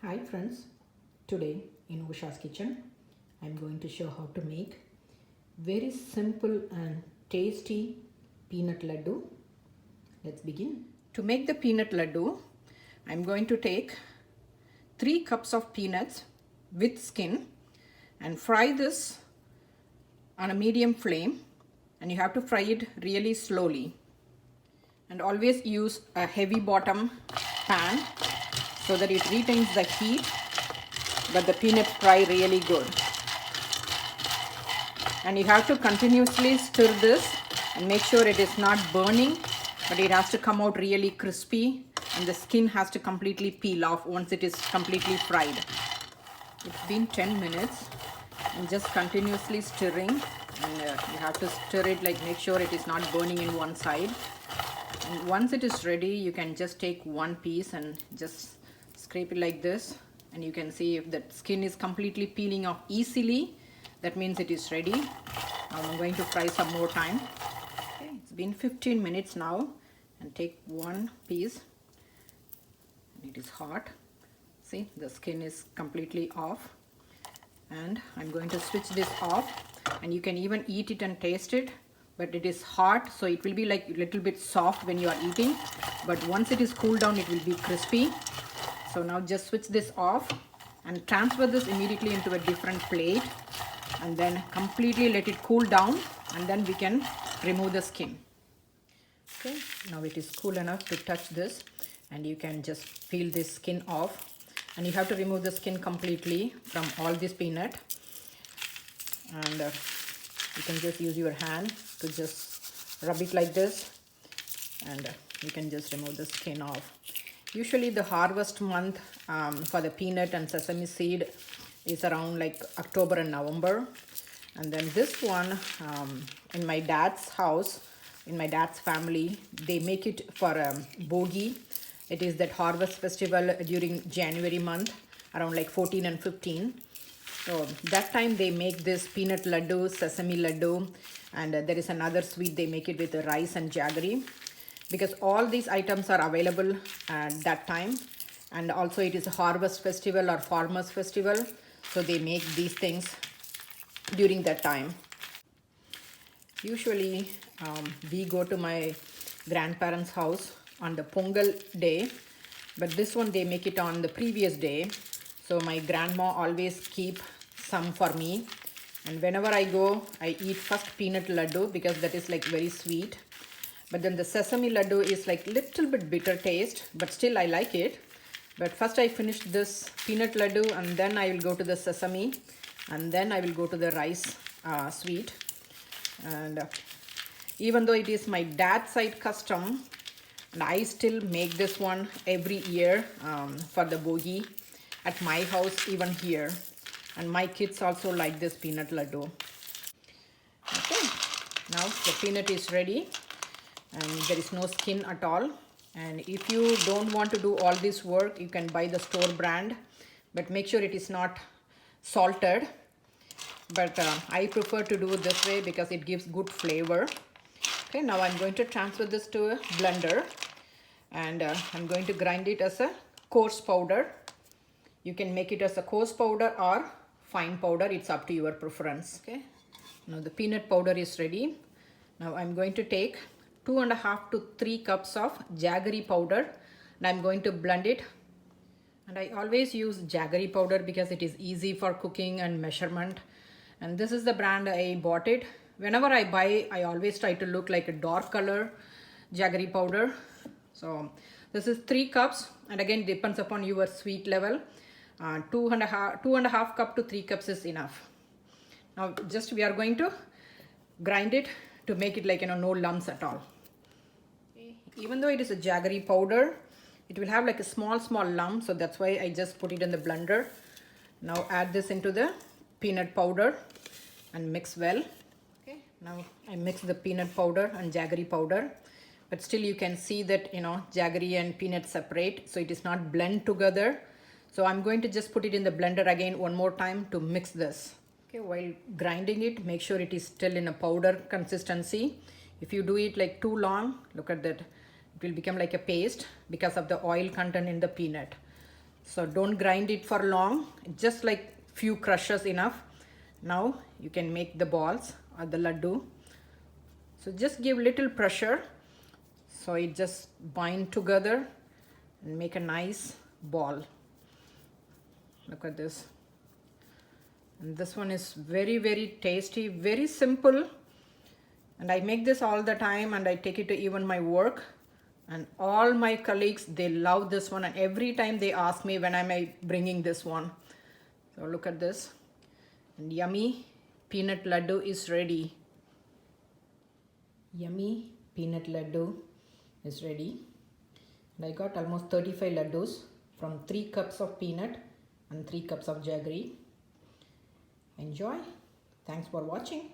Hi friends, today in Usha's kitchen I'm going to show how to make very simple and tasty peanut laddu. Let's begin. To make the peanut laddu, I'm going to take 3 cups of peanuts with skin and fry this on a medium flame, and you have to fry it really slowly, and always use a heavy bottom pan so that it retains the heat but the peanuts fry really good. And you have to continuously stir this and make sure it is not burning, but it has to come out really crispy and the skin has to completely peel off once it is completely fried. It's been 10 minutes and just continuously stirring, and you have to stir it, like make sure it is not burning in one side. And once it is ready, you can just take one piece and just scrape it like this, and you can see if the skin is completely peeling off easily, that means it is ready. Now I'm going to fry some more time. Okay, it's been 15 minutes now, and take one piece, and it is hot. See, the skin is completely off, and I'm going to switch this off, and you can even eat it and taste it, but it is hot, so it will be like a little bit soft when you are eating, but once it is cooled down it will be crispy. So now just switch this off and transfer this immediately into a different plate, and then completely let it cool down, and then we can remove the skin. Okay, now it is cool enough to touch this, and you can just peel this skin off, and you have to remove the skin completely from all this peanut, and you can just use your hand to just rub it like this, and you can just remove the skin off. Usually the harvest month for the peanut and sesame seed is around like October and November. And then this one, in my dad's house, in my dad's family, they make it for Bogi. It is that harvest festival during January month, around like 14 and 15. So that time they make this peanut laddu, sesame laddu, and there is another sweet they make it with rice and jaggery, because all these items are available at that time. And also it is a harvest festival or farmers festival, so they make these things during that time. Usually we go to my grandparents' house on the Pongal day, but this one they make it on the previous day. So my grandma always keep some for me, and whenever I go I eat first peanut laddu because that is like very sweet, but then the sesame laddu is like little bit bitter taste, but still I like it. But first I finish this peanut laddu, and then I will go to the sesame, and then I will go to the rice sweet. And even though it is my dad's side custom, and I still make this one every year for the bogi at my house, even here. And my kids also like this peanut laddu. Okay, now the peanut is ready, and there is no skin at all. And if you don't want to do all this work, you can buy the store brand, but make sure it is not salted. But I prefer to do this way because it gives good flavor. Okay, now I'm going to transfer this to a blender, and I'm going to grind it as a coarse powder. You can make it as a coarse powder or fine powder, it's up to your preference. Okay, now the peanut powder is ready. Now I'm going to take 2.5 to 3 cups of jaggery powder, and I'm going to blend it. And I always use jaggery powder because it is easy for cooking and measurement. And this is the brand I bought it. Whenever I buy, I always try to look like a dark color jaggery powder. So this is 3 cups, and again depends upon your sweet level. 2.5 cup to 3 cups is enough. Now just we are going to grind it to make it like no lumps at all. Even though it is a jaggery powder, it will have like a small lump, so that's why I just put it in the blender. Now add this into the peanut powder and mix well. Okay, now I mix the peanut powder and jaggery powder, but still you can see that jaggery and peanut separate, so it is not blend together. So I'm going to just put it in the blender again one more time to mix this. Okay, while grinding it, make sure it is still in a powder consistency. If you do it like too long, look at that, it will become like a paste because of the oil content in the peanut. So don't grind it for long, just like few crushes enough. Now you can make the balls or the laddu. So just give little pressure so it just bind together and make a nice ball. Look at this. And this one is very, very tasty, very simple. And I make this all the time and I take it to even my work. And all my colleagues, they love this one. And every time they ask me when am I bringing this one. So look at this. And yummy peanut laddu is ready. Yummy peanut laddu is ready. And I got almost 35 laddus from 3 cups of peanut and 3 cups of jaggery. Enjoy. Thanks for watching.